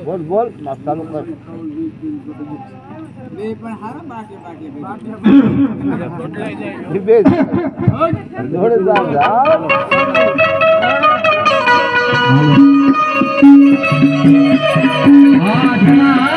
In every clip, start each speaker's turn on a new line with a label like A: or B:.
A: બોલ બોલ માફ ચાલુ કર
B: બે પણ હારા બાકી
A: બે દોડે જાવ
C: હા જણા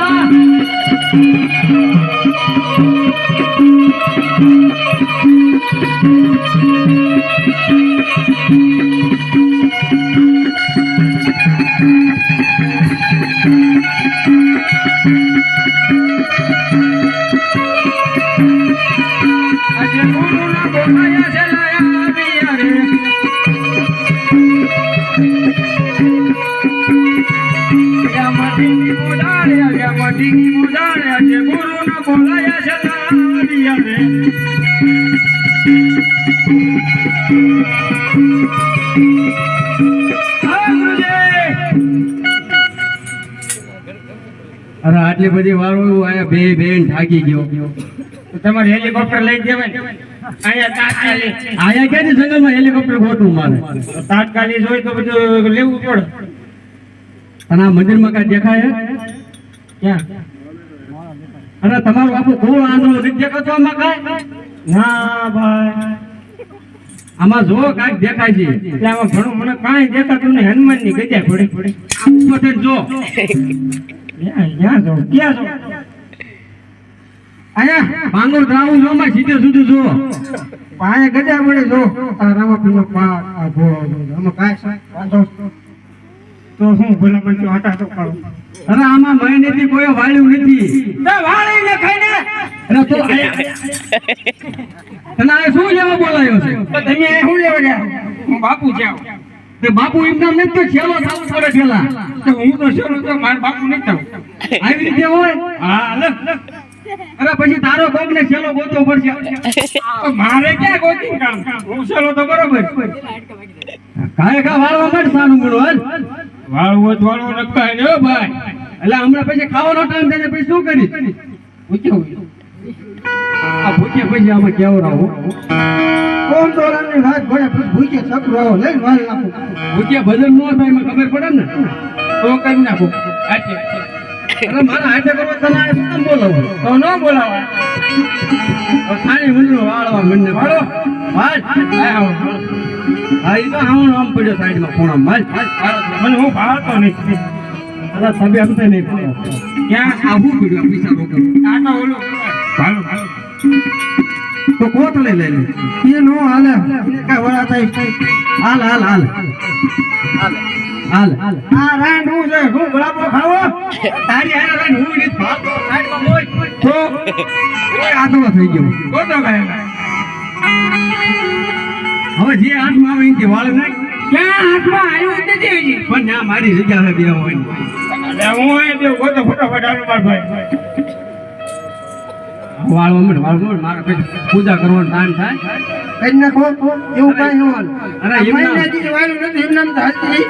C: આજે ગુરુના બોલાયા છે લાયા બિયા રે મટીની મુદારે આજે ગુરુના બોલાયા છે લાયા બિયા રે અરે આટલી બધી વાળું આયા બે બેન થાકી ગયો
D: તમારે હેલિકોપ્ટર લઈ જવાય અહીંયા તાત્કાલિક
C: આયા ક્યાંથી જંગલમાં હેલિકોપ્ટર ગોઠવું મારે
D: તાત્કાલિક હોય તો બધું લેવું પડે
C: અને આ મંદિરમાં કાંઈ દેખાય
D: ક્યાં
C: અરે તમારું આખું ગોળ આંધળું નથી દેખાતો આમાં કાંઈ
D: ના ભાઈ
C: આમાં જો કાંઈક દેખાય છે
D: એટલે આમાં ઘણું મને કાંઈ દેખાતું નહીં હનુમાનની ગજા પડી
C: પટેલ જો
D: ક્યાં જો
C: આયા ભાંગોળ દ્રાવું જો માં સીધે સીધું જો
D: પાયે ગજા પડે જો આ રામાપીરનો પાક આ ઘોડો આમાં કાંઈ વાંધો તો હું ભલા પણ હટા તો પાડું
C: અરે આમાં મહેનતી કોઈ વાળ્યું નથી
D: વાળી ને ખાઈને
C: અરે તો તને આ શું લેવા બોલાયો છે
D: તમે શું લેવા ગયા હું બાપુ જાઉં
C: તે બાપુ એમના નથી તો છેલ્લો થવું પડે છેલ્લા
D: તો હું તો શરૂ તો મારા બાપુ નહીં થાવ
C: આવી રીતે હોય
D: હા લે
C: અરે પછી તારો કોક ને છેલ્લો ગોતવો પડશે
D: મારે ક્યાં ગોતી કામ હું શરૂ તો બરોબર
C: કાંઈ કા વાળવા માટે સારું મળો હાલ
D: વાળવો નખાય ને ભાઈ
C: એટલે હમણાં પછી ખાવાનો ટાઈમ થાય પછી શું કરીશ આ ભૂખ્યા પછી આમાં કેવો રહો
D: કોણ દોરાની વાત ભણે ભૂખે સકરો આવો લઈને વાળ નાખો
C: ભૂખ્યા ભજન ન થાય એમાં ખબર પડે ને
D: તો કરી નાખો
C: અરે મારા હાથે કરવા તને આ શું કામ બોલાવું
D: તો ન બોલાવા
C: ખાલી મંદિર વાળવા મંડે વાળો હાલ હા એ તો આવું આમ પડ્યો સાઈડમાં ખૂણામાં
D: મને હું ભાવતો નથી
C: અરે તમે એમ તો નહીં
D: ક્યાં
C: આવું પડ્યું પૈસા રોકડ
D: આ તો ઓલો ભાલો
C: તો કોટ લઈ લે
D: એ નો હાલે કઈ વડા થાય
C: હાલ હાલ હાલ હાલ હાલ
D: આ રાંડ હું છે હું બરાબર ખાવો
C: તારી હારે રાંડ હું નથી ભાગતો સાઈડમાં મોય
D: તો
C: ઓય આદવા થઈ ગયો
D: કોતો ગાય
C: હવે જે હાથમાં આવે એથી વાળ નાખ
D: ક્યાં હાથમાં આવ્યું નથી હજી
C: પણ ના મારી જગ્યા હે બે હોય
D: અરે હું એ બે ગોતો ફટાફટ આલો માર ભાઈ
C: વાળવા મળે મારા પછી પૂજા કરવાનો ટાઈમ થાય
D: કઈ નાખો એવું કઈ ન હાલ
C: અરે એમના
D: વાળું નથી એમનામ તો હાલતી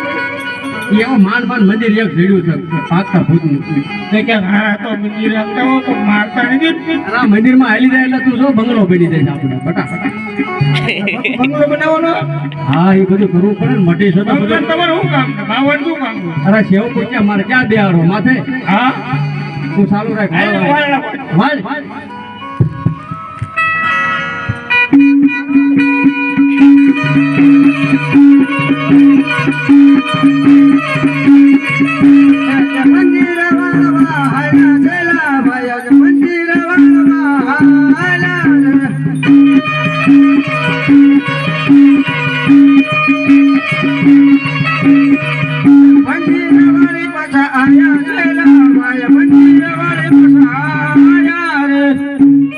C: એવો માંડ મંદિર એક ભેડ્યું છે પાકતા ભૂતનું
D: તે કે હા તો મંદિર આવતા હો તો મારતા નથી
C: અને આ મંદિરમાં હાલી જાય એટલે તું જો બંગલો બની જાય આપણે ફટાફટ
D: બંગલો બનાવવાનો
C: હા એ બધું કરવું પડે ને મટી છે તો બધું
D: તમારું શું કામ છે બાવન શું કામ છે
C: અરે સેવ પૂછ્યા મારે ક્યાં બેહાડો માથે
D: હા
C: તું ચાલુ રાખ વાળ
D: મંદિર વાળવા હાલા છેલા ભાઈ મંદિર વાળવા હાલા મંદિર વાળી પાછા આયા છેલા ભાઈ મંદિર વાળી પાછા આયા રે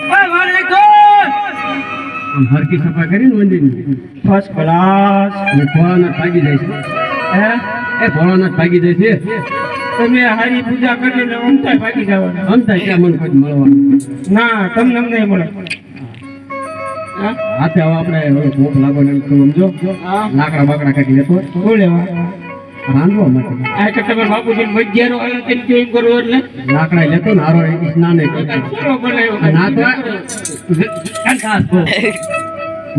D: ઓય વાળી કોણ
C: હરકી સફા કરીને મંદિરની
D: ફર્સ્ટ ક્લાસ
C: ને ભોળાનાથ ભાગી જાય છે
D: હે
C: એ ભોળાનાથ ભાગી જાય છે
D: તમે હારી પૂજા કરીને અમતા ભાગી જવાના
C: અમતા ક્યાં મને કોઈ મળવાનું
D: ના તમને અમને મળે
C: હાથે હવે આપણે ભૂખ લાગવાનું સમજો લાકડા બાકડા કાઢી લેતો
D: શું લેવા
C: રાંધવા માટે
D: આ કે તમે બાપુજી મજ્જારો હાલે તેમ કેમ કરવો એટલે
C: લાકડા લેતો ને હારો સ્નાને
D: પૂરો બનાવ્યો
C: ના તો ખાસ તો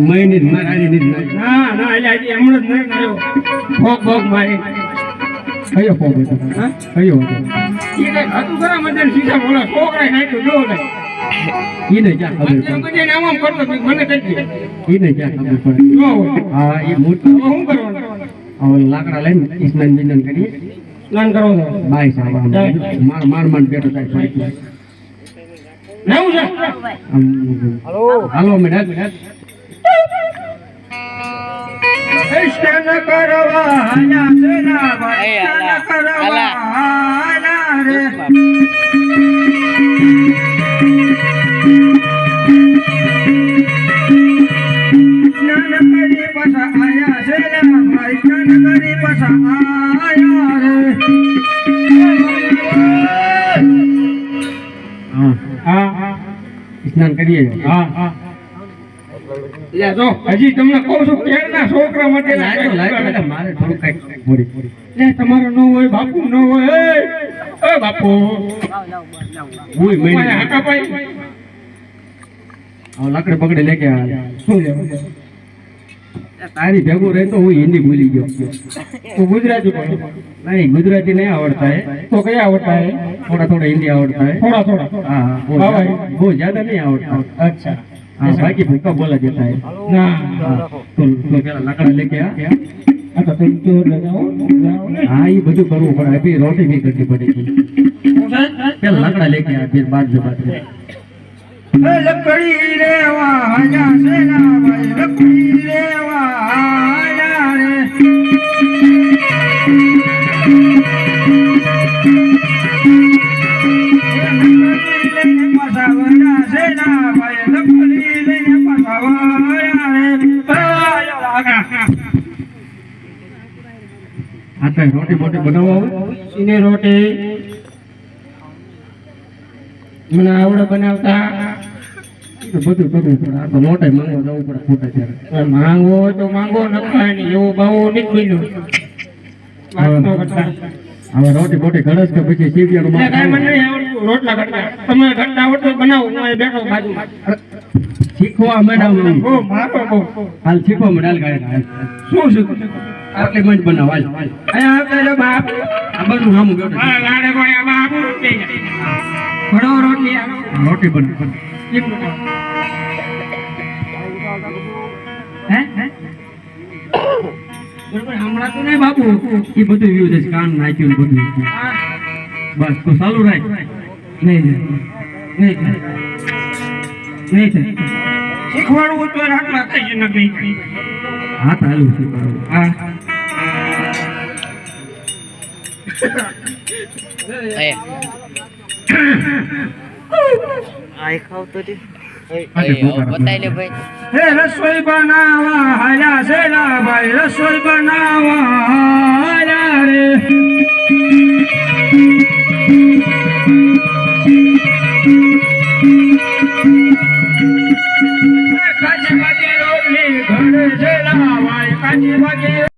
C: મહિની જ મારી નહીં
D: ના ના એટલે આજે હમણાં જ નહીં આવ્યો ભોગ ભોગ મારી
C: કયો ફોન હતો
D: હા
C: કયો હતો
D: ઈ કઈ ખાતું ખરા મને સીધા બોલા છોકરા નાખ્યું જો ને
C: ઈને ક્યાં ખબર પડે
D: બધાને આમ કરતો મને કહી દે
C: ઈને ક્યાં ખબર પડે
D: જો હોય
C: હા એ મૂર્તિ
D: તો શું કરવાનું
C: હવે લાકડા લઈને સ્નાન બિનાન કરીએ
D: સ્નાન કરવાનું
C: બાય સાહેબ માર બેઠો થાય થોડીક
D: નવું છે
C: હાલો મેડમ
D: સ્નાન કરવા આયા સેના ભાઈ સ્નાન કરવા આયા રે સ્નાન કરી પાછા આયા સેના ભાઈ સ્નાન કરી પાછા આયા રે
C: હા સ્નાન કરીએ હા
D: લે જો હજી તમને કહું છું કેરના છોકરા માટે
C: મારે થોડું કઈક થોડી
D: લે તમારો ન હોય બાપુ ન હોય એ બાપુ
C: હું મહિને
D: હાકા પાઈ
C: હવે લાકડે પકડે લેકે આવ્યા
D: શું લેવું
C: તારી ભેગું રહે તો હું હિન્દી ભૂલી ગયો
D: તું ગુજરાતી બોલ
C: नहीं गुजराती नहीं आवड़ता है
D: तो क्या आवड़ता है
C: थोड़ा थोड़ा हिंदी आवड़ता है
D: थोड़ा थोड़ा
C: हाँ बहुत ज्यादा नहीं आवड़ता
D: अच्छा
C: हाँ बाकी भूखा बोला जाता है
D: ना
C: हाँ, तो क्या लकड़ा लेके आ
D: अच्छा तुम क्यों लगाओ
C: हाँ ये બધું કરવું પડે अभी रोटी भी करनी पड़ेगी पहले लकड़ा लेके आ फिर बाद में बात करें
D: लकड़ी लेवा आजा सेना भाई लकड़ी लेवा आजा रे
C: आता रोटी बोटी बनावा
D: सीने रोटी મને આવડે બનાવતા
C: तो બધું કરવું પડે આ તો મોટા માંગવા જવું પડે ખોટા ત્યારે
D: માંગો તો માંગો નખાય ને એવું બહુ નીકળ્યું
C: હવે રોટી બોટી ઘડસ કે પછી સીવિયાનું
D: મને નહીં આવડતું રોટલા કરતા તમે ઘટતા આવડતો બનાવો હું અહીં બેઠો બાજુમાં
C: શીખવા મેડમ
D: બહુ મારો બહુ
C: હાલ શીખવા મેડાલ ગાય
D: શું શીખું
C: આટલી મંચ બનાવ હાલ
D: અહીંયા આવતા બાપ
C: આ બધું સામું બેઠું
D: લાડે કોઈ આ બાપુ ઘણો રોટલી
C: રોટી બની
D: હે બરોબર હમણાં તો નહીં બાપુ
C: એ બધું વ્યૂ છે કાન નાખ્યું ને બધું બસ તો ચાલુ રાખ
D: નહીં નહીં નહીં શીખવાડવું તો આટલા થઈ જ નથી
C: હાથ હાલું છે
D: હા
A: આઈ ખાવ તો રે
C: બતાઈ
A: લે ભાઈ
D: હે રસોઈ બનાવા હાયા સેલા ભાઈ રસોઈ બનાવા હાયા રે કાચી બાજી રોટલી ઘરે સેલા ભાઈ કાચી બાજી